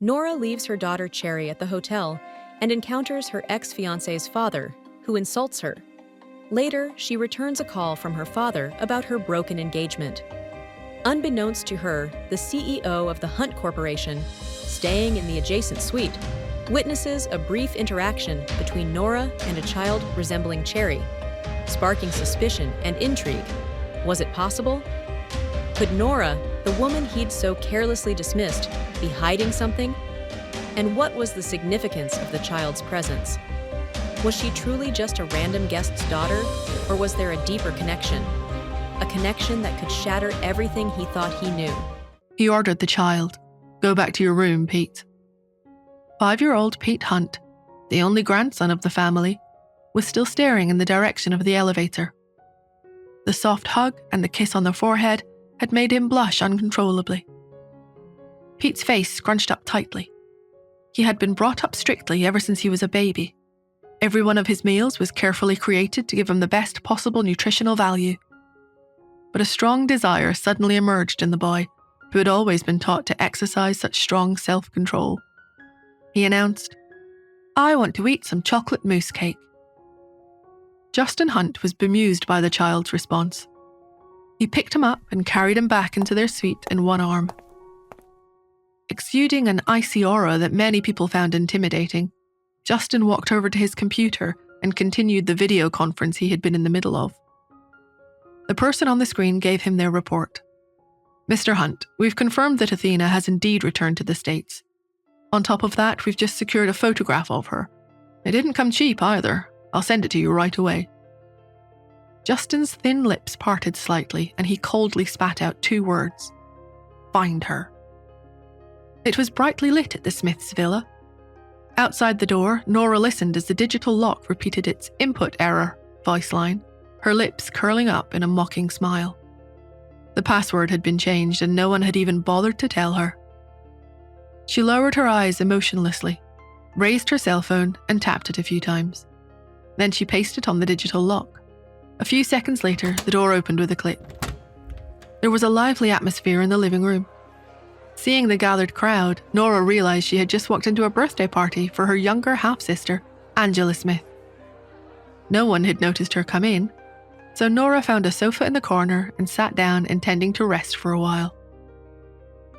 Nora leaves her daughter Cherry at the hotel and encounters her ex-fiancé's father, who insults her. Later, she returns a call from her father about her broken engagement. Unbeknownst to her, the CEO of the Hunt Corporation, staying in the adjacent suite, witnesses a brief interaction between Nora and a child resembling Cherry, sparking suspicion and intrigue. Was it possible? Could Nora, the woman he'd so carelessly dismissed, be hiding something? And what was the significance of the child's presence? Was she truly just a random guest's daughter, or was there a deeper connection? A connection that could shatter everything he thought he knew. He ordered the child. "Go back to your room, Pete." 5-year-old Pete Hunt, the only grandson of the family, was still staring in the direction of the elevator. The soft hug and the kiss on the forehead had made him blush uncontrollably. Pete's face scrunched up tightly. He had been brought up strictly ever since he was a baby. Every one of his meals was carefully created to give him the best possible nutritional value. But a strong desire suddenly emerged in the boy, who had always been taught to exercise such strong self-control. He announced, "I want to eat some chocolate mousse cake." Justin Hunt was bemused by the child's response. He picked him up and carried him back into their suite in one arm. Exuding an icy aura that many people found intimidating, Justin walked over to his computer and continued the video conference he had been in the middle of. The person on the screen gave him their report. "Mr. Hunt, we've confirmed that Athena has indeed returned to the States. On top of that, we've just secured a photograph of her. It didn't come cheap either. I'll send it to you right away." Justin's thin lips parted slightly and he coldly spat out 2 words. "Find her." It was brightly lit at the Smiths' villa. Outside the door, Nora listened as the digital lock repeated its "input error" voice line, her lips curling up in a mocking smile. The password had been changed and no one had even bothered to tell her. She lowered her eyes emotionlessly, raised her cell phone and tapped it a few times. Then she pasted on the digital lock. A few seconds later, the door opened with a click. There was a lively atmosphere in the living room. Seeing the gathered crowd, Nora realized she had just walked into a birthday party for her younger half-sister, Angela Smith. No one had noticed her come in, so Nora found a sofa in the corner and sat down intending to rest for a while.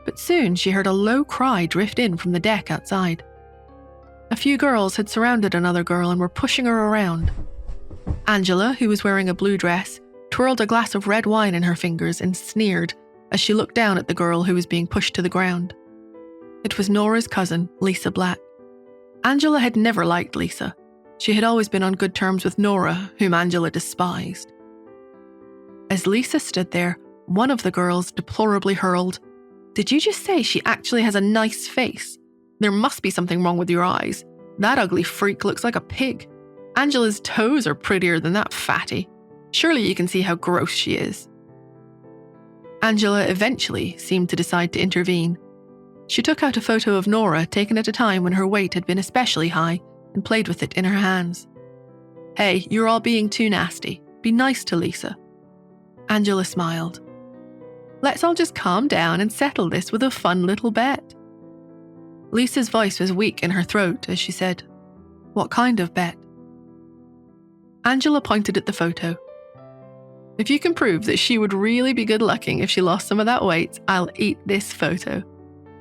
But soon she heard a low cry drift in from the deck outside. A few girls had surrounded another girl and were pushing her around. Angela, who was wearing a blue dress, twirled a glass of red wine in her fingers and sneered as she looked down at the girl who was being pushed to the ground. It was Nora's cousin, Lisa Black. Angela had never liked Lisa. She had always been on good terms with Nora, whom Angela despised. As Lisa stood there, one of the girls deplorably hurled, "Did you just say she actually has a nice face? There must be something wrong with your eyes. That ugly freak looks like a pig. Angela's toes are prettier than that fatty. Surely you can see how gross she is." Angela eventually seemed to decide to intervene. She took out a photo of Nora taken at a time when her weight had been especially high and played with it in her hands. "Hey, you're all being too nasty. Be nice to Lisa." Angela smiled. "Let's all just calm down and settle this with a fun little bet." Lisa's voice was weak in her throat as she said, "What kind of bet?" Angela pointed at the photo. "If you can prove that she would really be good-looking if she lost some of that weight, I'll eat this photo.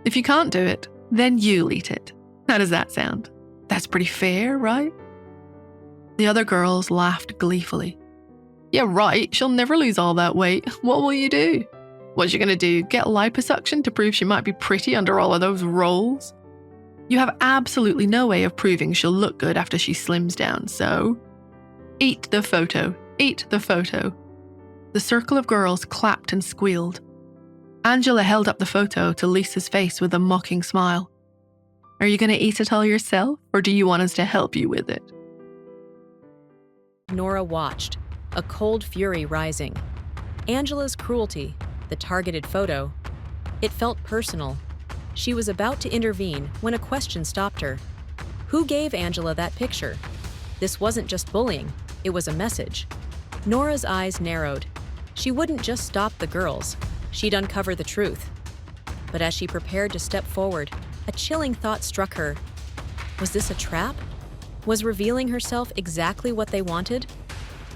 If you can't do it, then you'll eat it. How does that sound? That's pretty fair, right?" The other girls laughed gleefully. "Yeah, right, she'll never lose all that weight. What will you do? What's she gonna do, get liposuction to prove she might be pretty under all of those rolls? You have absolutely no way of proving she'll look good after she slims down, so eat the photo, eat the photo." The circle of girls clapped and squealed. Angela held up the photo to Lisa's face with a mocking smile. "Are you going to eat it all yourself, or do you want us to help you with it?" Nora watched, a cold fury rising. Angela's cruelty, the targeted photo, it felt personal. She was about to intervene when a question stopped her. Who gave Angela that picture? This wasn't just bullying, it was a message. Nora's eyes narrowed. She wouldn't just stop the girls, she'd uncover the truth. But as she prepared to step forward, a chilling thought struck her. Was this a trap? Was revealing herself exactly what they wanted?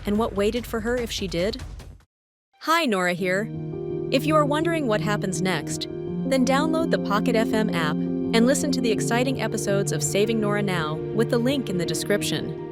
And what waited for her if she did? Hi, Nora here. If you are wondering what happens next, then download the Pocket FM app and listen to the exciting episodes of Saving Nora Now with the link in the description.